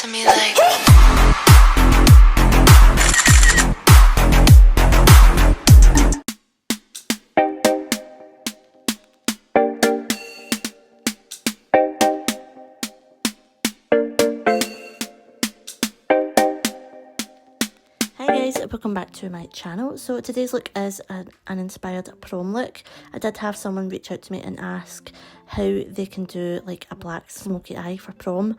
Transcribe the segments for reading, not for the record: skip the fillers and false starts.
to me like. Hi guys, welcome back to my channel. So today's look is an inspired prom look. I did have someone reach out to me and ask how they can do like a black smoky eye for prom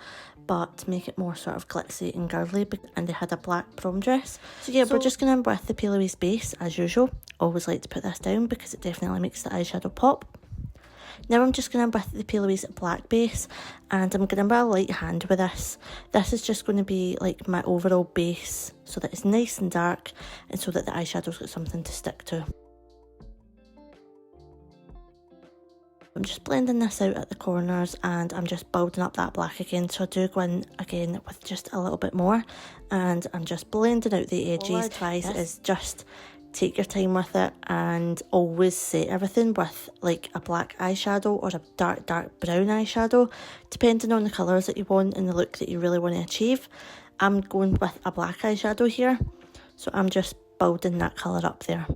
but make it more sort of glitzy and girly, and they had a black prom dress. So yeah, we're just going in with the Pale Louise base as usual. Always like to put this down because it definitely makes the eyeshadow pop. Now I'm just going in with the Pale Louise black base, and I'm going in with a light hand with this. This is just going to be like my overall base so that it's nice and dark and so that the eyeshadow's got something to stick to. I'm just blending this out at the corners and I'm just building up that black again, so I do go in again with just a little bit more and I'm just blending out the edges. All I advise is just take your time with it and always set everything with like a black eyeshadow or a dark brown eyeshadow, depending on the colours that you want and the look that you really want to achieve. I'm going with a black eyeshadow here, so I'm just building that colour up there.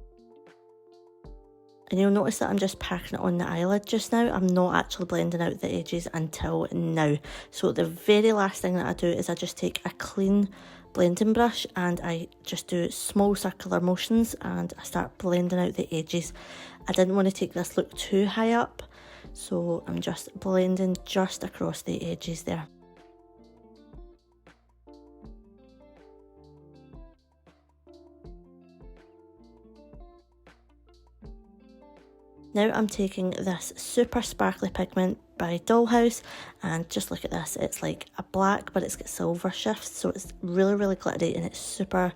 And you'll notice that I'm just packing it on the eyelid just now. I'm not actually blending out the edges until now. So the very last thing that I do is I just take a clean blending brush and I just do small circular motions and I start blending out the edges. I didn't want to take this look too high up, so I'm just blending just across the edges there. Now I'm taking this super sparkly pigment by Dollhouse, and just look at this, it's like a black but it's got silver shifts, so it's really glittery and it's super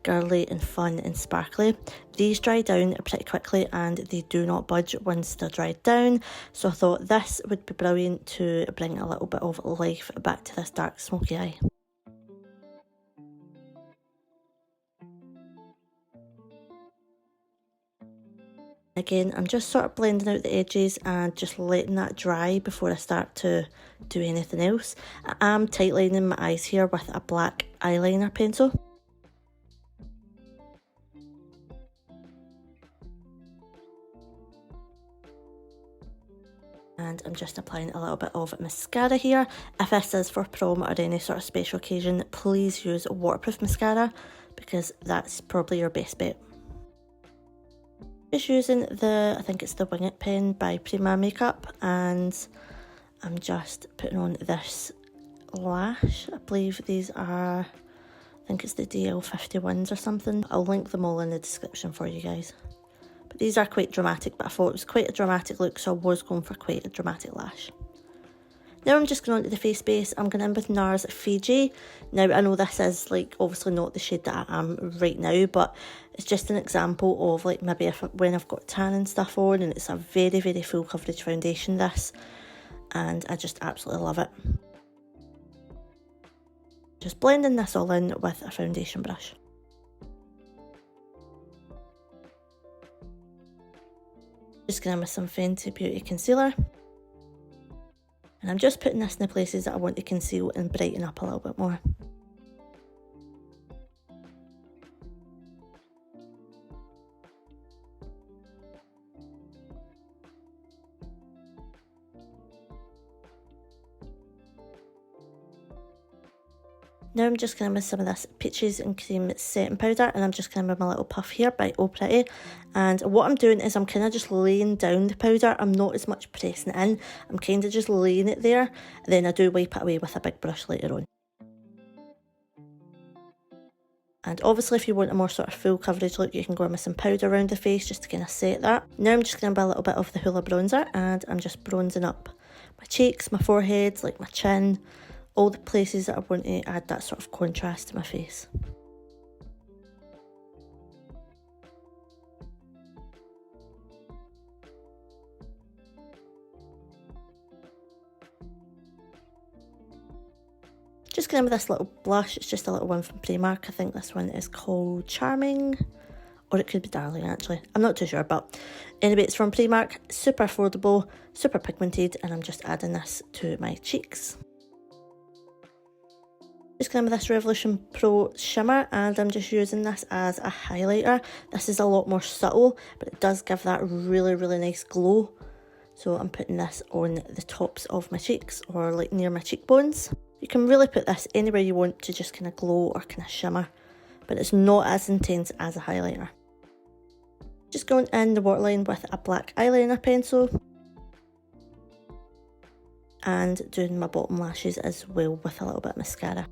girly and fun and sparkly. These dry down pretty quickly and they do not budge once they're dried down, so I thought this would be brilliant to bring a little bit of life back to this dark smoky eye. Again, I'm just sort of blending out the edges and just letting that dry before I start to do anything else. I am tightlining my eyes here with a black eyeliner pencil. And I'm just applying a little bit of mascara here. If this is for prom or any sort of special occasion, please use waterproof mascara because that's probably your best bet. Just using I think it's the Wing It pen by Prima Makeup, and I'm just putting on this lash. I believe these are, I think it's the DL51s or something. I'll link them all in the description for you guys. But these are quite dramatic, but I thought it was quite a dramatic look, so I was going for quite a dramatic lash. Now I'm just going on to the face base. I'm going in with NARS Fiji. Now I know this is like obviously not the shade that I am right now, but it's just an example of like maybe when I've got tan and stuff on, and it's a very full coverage foundation this, and I just absolutely love it. Just blending this all in with a foundation brush. Just going in with some Fenty Beauty concealer. And I'm just putting this in the places that I want to conceal and brighten up a little bit more. Now I'm just going to with some of this Peaches and Cream setting powder, and I'm just going to with my little puff here by Oh Pretty. And what I'm doing is I'm kind of just laying down the powder. I'm not as much pressing it in. I'm kind of just laying it there, and then I do wipe it away with a big brush later on. And obviously if you want a more sort of full coverage look, you can go in with some powder around the face just to kind of set that. Now I'm just going to buy a little bit of the Hoola bronzer, and I'm just bronzing up my cheeks, my forehead, like my chin, all the places that I want to add that sort of contrast to my face. Just going in with this little blush. It's just a little one from Primark. I think this one is called Charming, or it could be Darling actually. I'm not too sure, but anyway, it's from Primark. Super affordable, super pigmented, and I'm just adding this to my cheeks. Just going with this Revolution Pro shimmer, and I'm just using this as a highlighter. This is a lot more subtle, but it does give that really, really nice glow. So I'm putting this on the tops of my cheeks, or like near my cheekbones. You can really put this anywhere you want to just kind of glow or kind of shimmer, but it's not as intense as a highlighter. Just going in the waterline with a black eyeliner pencil, and doing my bottom lashes as well with a little bit of mascara.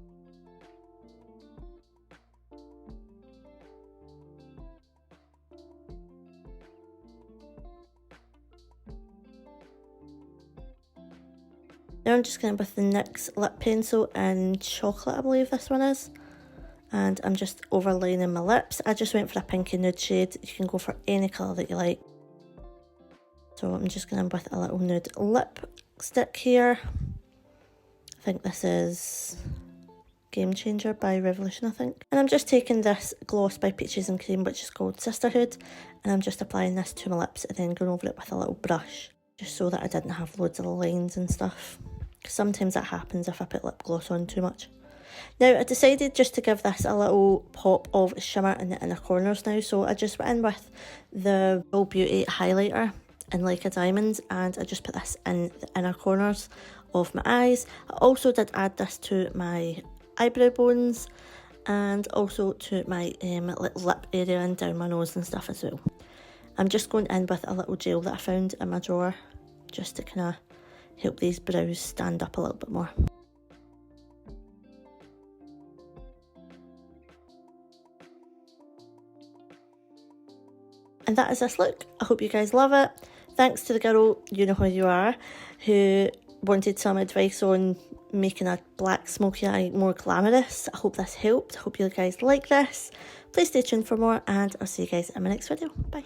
Now I'm just going with the NYX lip pencil in chocolate, I believe this one is. And I'm just overlining my lips. I just went for a pinky nude shade. You can go for any colour that you like. So I'm just going with a little nude lipstick here. I think this is Game Changer by Revolution, I think. And I'm just taking this gloss by Peaches and Cream, which is called Sisterhood. And I'm just applying this to my lips and then going over it with a little brush, just so that I didn't have loads of lines and stuff. Sometimes that happens if I put lip gloss on too much. Now I decided just to give this a little pop of shimmer in the inner corners now, so I just went in with the Real Beauty highlighter in Like a Diamond, and I just put this in the inner corners of my eyes. I also did add this to my eyebrow bones and also to my lip area and down my nose and stuff as well. I'm just going in with a little gel that I found in my drawer just to kind of help these brows stand up a little bit more. And that is this look. I hope you guys love it. Thanks to the girl, you know who you are, who wanted some advice on making a black smoky eye more glamorous. I hope this helped. I hope you guys like this. Please stay tuned for more, and I'll see you guys in my next video. Bye.